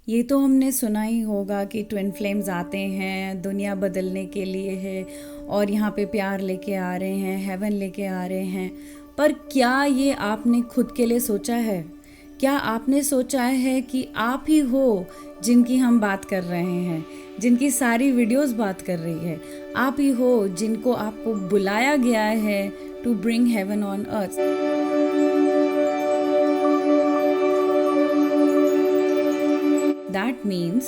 ये तो हमने सुना ही होगा कि ट्विन फ्लेम्स आते हैं दुनिया बदलने के लिए है और यहाँ पे प्यार लेके आ रहे हैं, हेवन लेके आ रहे हैं। पर क्या ये आपने खुद के लिए सोचा है? क्या आपने सोचा है कि आप ही हो जिनकी हम बात कर रहे हैं, जिनकी सारी वीडियोस बात कर रही है? आप ही हो जिनको आपको बुलाया गया है to bring heaven on earth. That means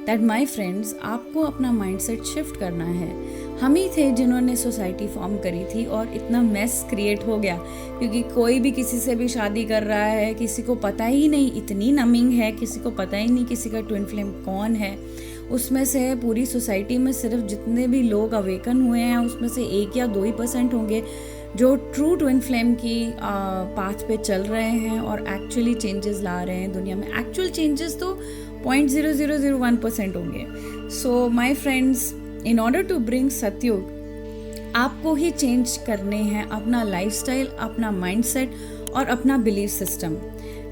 that my friends, आपको अपना माइंडसेट शिफ्ट करना है। हम ही थे जिन्होंने सोसाइटी फॉर्म करी थी और इतना मेस क्रिएट हो गया क्योंकि कोई भी किसी से भी शादी कर रहा है, किसी को पता ही नहीं, इतनी नमिंग है, किसी को पता ही नहीं किसी का ट्विन फ्लेम कौन है। उसमें से पूरी सोसाइटी में सिर्फ जितने भी लोग अवेकन हुए हैं उसमें से 1 या 2% होंगे जो ट्रू ट्विन फ्लेम की पाथ पे चल रहे हैं और एक्चुअली चेंजेस ला रहे हैं दुनिया में। एक्चुअल चेंजेस तो 0.0001% होंगे। So my friends, in order to bring Satyug, आपको ही चेंज करने हैं अपना लाइफस्टाइल, अपना माइंडसेट और अपना बिलीफ सिस्टम।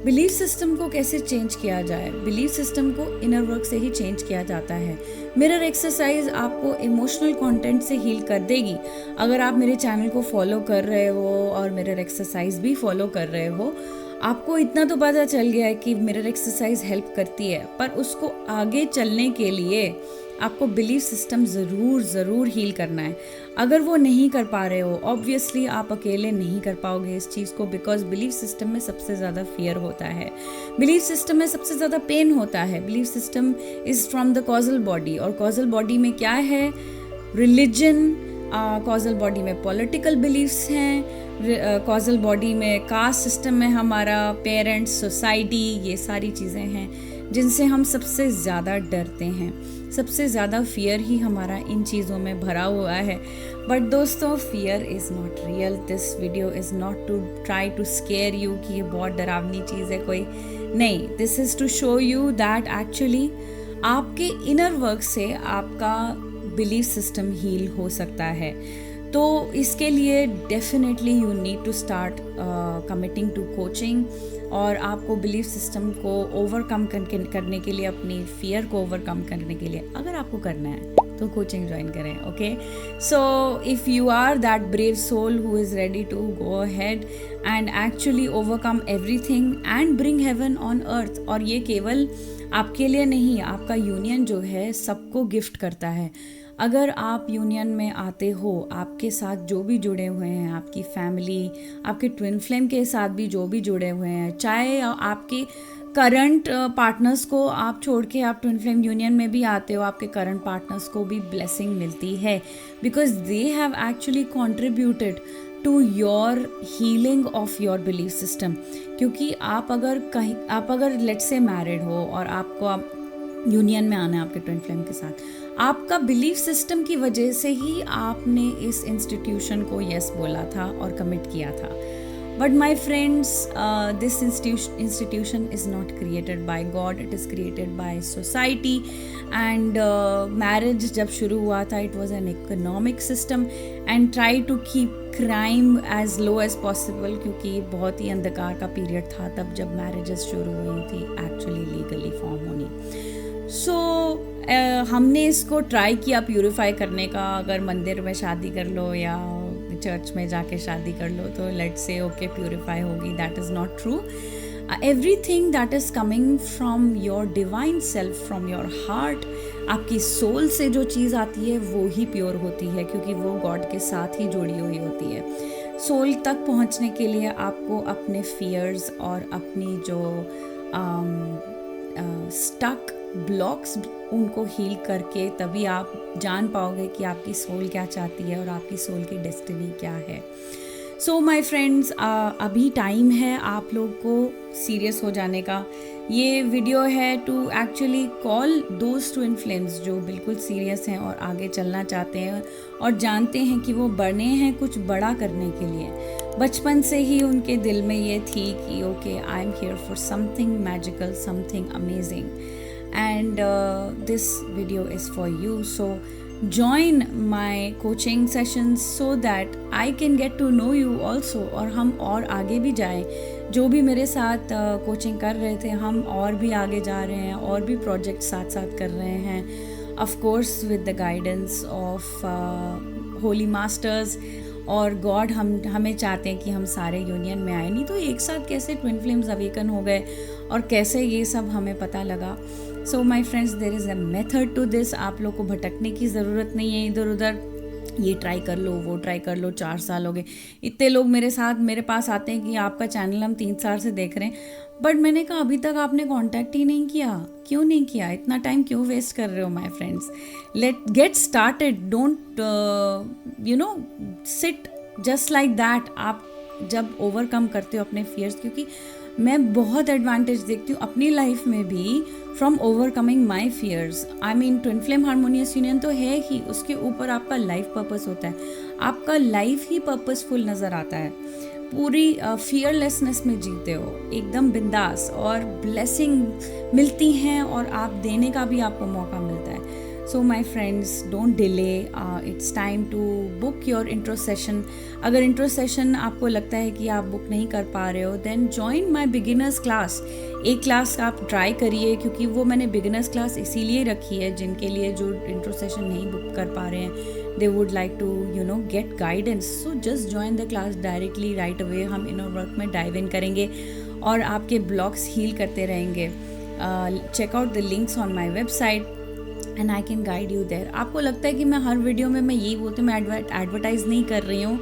बिलीफ सिस्टम को कैसे चेंज किया जाए? बिलीफ सिस्टम को इनर वर्क से ही चेंज किया जाता है। मिरर एक्सरसाइज आपको इमोशनल कंटेंट से हील कर देगी। अगर आप मेरे चैनल को फॉलो कर रहे हो और मिरर एक्सरसाइज भी फॉलो कर रहे हो, आपको इतना तो पता चल गया है कि मिरर एक्सरसाइज हेल्प करती है, पर उसको आगे चलने के लिए आपको बिलीफ सिस्टम ज़रूर हील करना है। अगर वो नहीं कर पा रहे हो, ऑब्वियसली आप अकेले नहीं कर पाओगे इस चीज़ को, बिकॉज बिलीफ सिस्टम में सबसे ज़्यादा फियर होता है, बिलीफ सिस्टम में सबसे ज़्यादा पेन होता है। Belief system is from the causal body, और कॉजल बॉडी में क्या है? रिलीजन, कॉजल बॉडी में पॉलिटिकल बिलीफ्स हैं, कॉजल बॉडी में कास्ट सिस्टम में हमारा पेरेंट्स, सोसाइटी, ये सारी चीज़ें हैं जिनसे हम सबसे ज़्यादा डरते हैं। सबसे ज़्यादा फियर ही हमारा इन चीज़ों में भरा हुआ है। बट दोस्तों, fear is not real. This video is not to try to scare you कि ये बहुत डरावनी चीज़ है कोई, नहीं। This is to show you that actually आपके इनर वर्क से आपका बिलीफ सिस्टम हील हो सकता है। तो इसके लिए definitely you need to start committing to coaching, और आपको बिलीफ सिस्टम को ओवरकम करने के लिए, अपनी फियर को ओवरकम करने के लिए अगर आपको करना है तो कोचिंग ज्वाइन करें। Okay, so if you are that brave soul who is ready to go ahead and actually overcome everything and bring heaven on earth, और ये केवल आपके लिए नहीं, आपका यूनियन जो है सबको गिफ्ट करता है। अगर आप यूनियन में आते हो, आपके साथ जो भी जुड़े हुए हैं, आपकी फैमिली, आपके ट्विन फ्लेम के साथ भी जो भी जुड़े हुए हैं, चाहे आपके करंट पार्टनर्स को आप छोड़ के आप ट्विन फ्लेम यूनियन में भी आते हो, आपके करंट पार्टनर्स को भी ब्लेसिंग मिलती है, because they have actually contributed to your healing of your belief system. क्योंकि आप अगर लेट्स से मैरिड हो और आपको यूनियन में आना है आपके ट्विन फ्लेम के साथ, आपका बिलीफ सिस्टम की वजह से ही आपने इस इंस्टीट्यूशन को यस बोला था और कमिट किया था। But my friends, this institution is not created by god, it is created by society. And marriage जब शुरू हुआ था, it was an economic system and try to keep crime as low as possible, क्योंकि बहुत ही अंधकार का period था तब जब मैरिजेस शुरू हुई थी एक्चुअली लीगली फॉर्म होनी। सो हमने इसको ट्राई किया प्यूरिफाई करने का। अगर मंदिर में शादी कर लो या चर्च में जाके शादी कर लो तो लेट्स से ओके प्यूरिफाई होगी, that is not true. Everything that is coming from your divine self, from your heart, आपकी सोल से जो चीज़ आती है वो ही प्योर होती है, क्योंकि वो गॉड के साथ ही जुड़ी हुई होती है। सोल तक पहुंचने के लिए आपको अपने फियर्स और अपनी जो स्टक ब्लॉक्स, उनको हील करके तभी आप जान पाओगे कि आपकी सोल क्या चाहती है और आपकी सोल की डेस्टिनी क्या है। सो माई फ्रेंड्स, अभी टाइम है आप लोग को सीरियस हो जाने का। ये वीडियो है to actually call those twin flames जो बिल्कुल सीरियस हैं और आगे चलना चाहते हैं और जानते हैं कि वो बने हैं कुछ बड़ा करने के लिए। बचपन से ही उनके दिल में ये थी कि okay, I am here for something magical, something amazing, and this video is for you. So join my coaching sessions so that I can get to know you also, और हम और आगे भी जाएं जो भी मेरे साथ कोचिंग कर रहे थे, हम और भी आगे जा रहे हैं, और भी प्रोजेक्ट साथ साथ कर रहे हैं, of course with the guidance of Holi masters और गॉड। हमें चाहते हैं कि हम सारे यूनियन में आए, नहीं तो एक साथ कैसे ट्विन फ्लेम्स अवेकन हो गए और कैसे ये सब हमें पता लगा। So my friends, there is a method to this. आप लोग को भटकने की ज़रूरत नहीं है इधर उधर, ये ट्राई कर लो, वो ट्राई कर लो। 4 साल हो गए, इतने लोग मेरे पास आते हैं कि आपका चैनल हम 3 साल से देख रहे हैं, बट मैंने कहा अभी तक आपने कांटेक्ट ही नहीं किया। क्यों नहीं किया? इतना टाइम क्यों वेस्ट कर रहे हो my friends? Let get started, don't sit just like that. आप जब ओवरकम करते हो अपने फियर्स, क्योंकि मैं बहुत एडवांटेज देखती हूँ अपनी लाइफ में भी from overcoming my fears. I mean twin flame harmonious union तो है ही, उसके ऊपर आपका लाइफ पर्पस होता है, आपका लाइफ ही पर्पसफुल नज़र आता है। पूरी फियरलेसनेस में जीते हो, एकदम बिंदास, और ब्लेसिंग मिलती हैं और आप देने का भी आपको मौका मिलता है। So my friends, don't delay, it's time to book your intro session. अगर इंट्रो सेशन आपको लगता है कि आप बुक नहीं कर पा रहे हो, then join my beginners class. एक क्लास आप ट्राई करिए, क्योंकि वो मैंने बिगिनर्स क्लास इसीलिए रखी है जिनके लिए जो इंट्रो सेशन नहीं बुक कर पा रहे हैं, they would like to get guidance. So just join the class directly right away. हम इनर वर्क में डाइव इन करेंगे और आपके ब्लॉक्स हील करते रहेंगे। Check out the links on my website and I can guide you there. आपको लगता है कि मैं हर वीडियो में मैं यही बोलती हूँ, मैं एडवर्टाइज़ नहीं कर रही हूँ।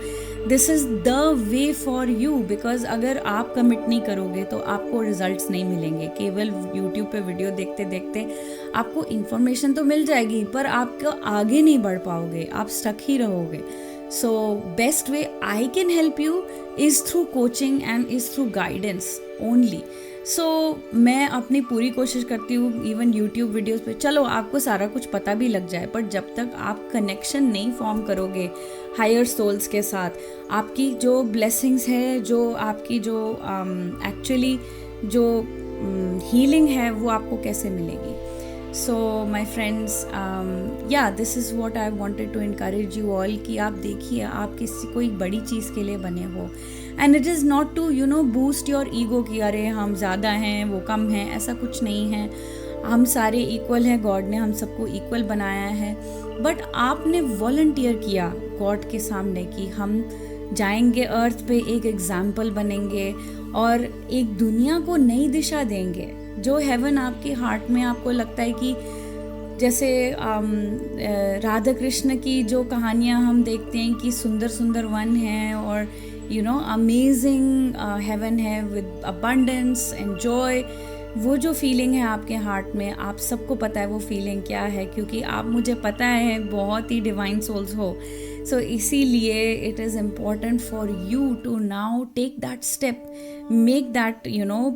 This is the way for you, because अगर आप कमिट नहीं करोगे तो आपको रिजल्ट्स नहीं मिलेंगे। केवल यूट्यूब पे वीडियो देखते देखते आपको इन्फॉर्मेशन तो मिल जाएगी, पर आप आगे नहीं बढ़ पाओगे, आप स्टक ही रहोगे। So best way I can help you is through coaching and is through guidance only. So मैं अपनी पूरी कोशिश करती हूँ, इवन यूट्यूब वीडियोस पे, चलो आपको सारा कुछ पता भी लग जाए, पर जब तक आप कनेक्शन नहीं फॉर्म करोगे हायर सोल्स के साथ, आपकी जो ब्लेसिंग्स है, जो आपकी जो एक्चुअली जो हीलिंग है, वो आपको कैसे मिलेगी? सो माई फ्रेंड्स, या this is what I wanted to encourage you all कि आप देखिए, आप किसी कोई बड़ी चीज़ के लिए बने हो। And it is not to boost your ego कि अरे हम ज़्यादा हैं, वो कम हैं, ऐसा कुछ नहीं है। हम सारे इक्वल हैं, गॉड ने हम सबको इक्वल बनाया है। बट आपने वॉलंटियर किया गॉड के सामने कि हम जाएंगे अर्थ पे, एक एग्जाम्पल बनेंगे और एक दुनिया को नई दिशा देंगे। जो हेवन आपके हार्ट में आपको लगता है कि जैसे राधा कृष्ण की जो कहानियाँ हम देखते हैं कि सुंदर सुंदर वन है और अमेजिंग हेवन है विद अबंडेंस एंड जॉय, वो जो फीलिंग है आपके हार्ट में, आप सबको पता है वो फीलिंग क्या है, क्योंकि आप, मुझे पता है, बहुत ही डिवाइन सोल्स हो। सो इसीलिए it is important for you to now take that step, make that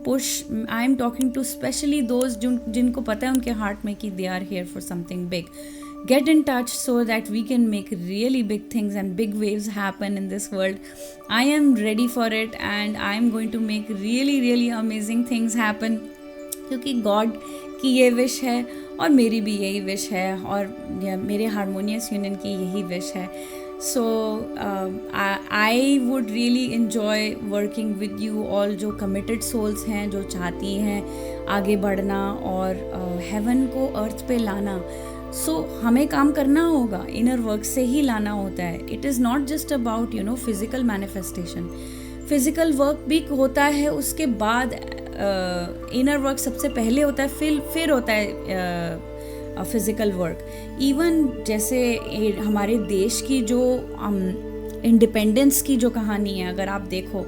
push. I am talking to specially those जिनको पता है उनके हार्ट में कि they are here for something big. Get in touch so that we can make really big things and big waves happen in this world. I am ready for it and I am going to make really amazing things happen, क्योंकि God की ये wish है और मेरी भी यही wish है और मेरे हारमोनियस यूनियन की यही विश है। So I would really enjoy working with you all, जो कमिटेड सोल्स हैं, जो चाहती हैं आगे बढ़ना और हेवन को अर्थ पे लाना। सो हमें काम करना होगा, इनर वर्क से ही लाना होता है। It is not just about physical manifestation, physical work भी होता है, उसके बाद इनर वर्क सबसे पहले होता है, फिर होता है फिजिकल वर्क। इवन जैसे हमारे देश की जो इंडिपेंडेंस की जो कहानी है, अगर आप देखो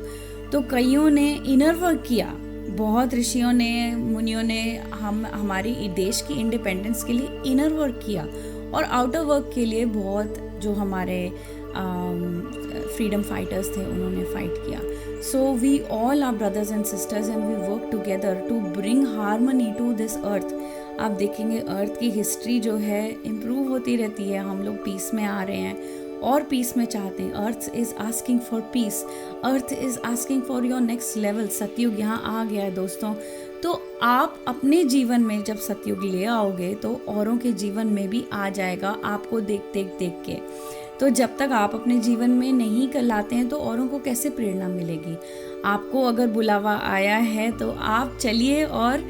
तो कईयों ने इनर वर्क किया, बहुत ऋषियों ने, मुनियों ने हमारी देश की इंडिपेंडेंस के लिए इनर वर्क किया, और आउटर वर्क के लिए बहुत जो हमारे फ्रीडम फाइटर्स थे उन्होंने फाइट किया। So we all are brothers and sisters and we work together to bring harmony to this earth. आप देखेंगे अर्थ की हिस्ट्री जो है इम्प्रूव होती रहती है, हम लोग पीस में आ रहे हैं और पीस में चाहते हैं। Earth is asking for piece, earth is asking for your next level. सतयुग यहाँ आ गया है दोस्तों। तो आप अपने जीवन में जब सतयुग ले आओगे तो औरों के जीवन में भी आ जाएगा, आपको देख के। तो जब तक आप अपने जीवन में नहीं कर लाते हैं तो औरों को कैसे प्रेरणा मिलेगी? आपको अगर बुलावा आया है तो आप चलिए और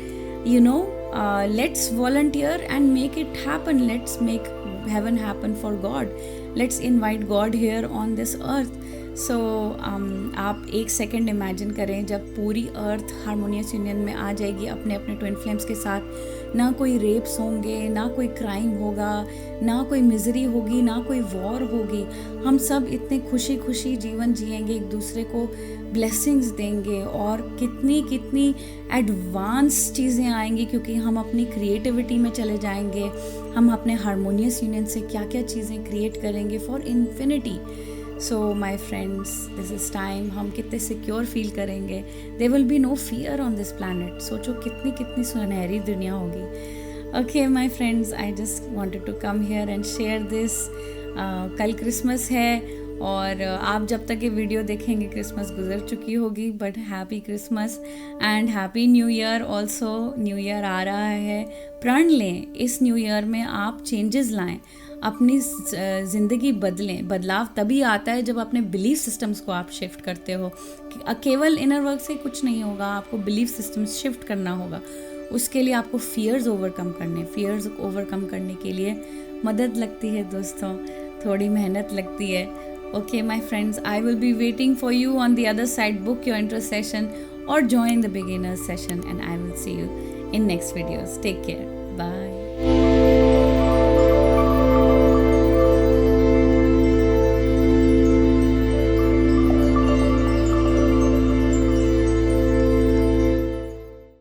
let's volunteer and make it happen. Let's make heaven happen for God. Let's invite God here on this earth. So आप एक सेकेंड इमेजिन करें जब पूरी अर्थ हारमोनियस यूनियन में आ जाएगी अपने अपने ट्विन फ्लेम्स के साथ। ना कोई रेप्स होंगे, ना कोई क्राइम होगा, ना कोई मिजरी होगी, ना कोई वॉर होगी। हम सब इतने खुशी खुशी जीवन जिएंगे, एक दूसरे को ब्लेसिंग्स देंगे और कितनी कितनी एडवांस चीज़ें आएंगी क्योंकि हम अपनी क्रिएटिविटी में चले जाएंगे। हम अपने हारमोनियस यूनियन से क्या क्या चीज़ें क्रिएट करेंगे for infinity. So my friends, this is time. हम कितने सिक्योर फील करेंगे। There will be no fear on this planet. सोचो कितनी कितनी सुनहरी दुनिया होगी। Okay my friends, I just wanted to come here and share this. कल क्रिसमस है और आप जब तक ये वीडियो देखेंगे क्रिसमस गुजर चुकी होगी, but happy Christmas and happy new year also. New year आ रहा है, प्रण लें इस न्यू ईयर में आप चेंजेस लाएं, अपनी ज़िंदगी बदलें। बदलाव तभी आता है जब अपने बिलीफ सिस्टम्स को आप शिफ्ट करते हो। केवल इनर वर्क से कुछ नहीं होगा, आपको बिलीफ सिस्टम्स शिफ्ट करना होगा। उसके लिए आपको फियर्स ओवरकम करने के लिए मदद लगती है दोस्तों, थोड़ी मेहनत लगती है। Okay, my friends, I will be waiting for you on the other side. Book your interest session or join the beginners session, and I will see you in next videos. Take care. Bye.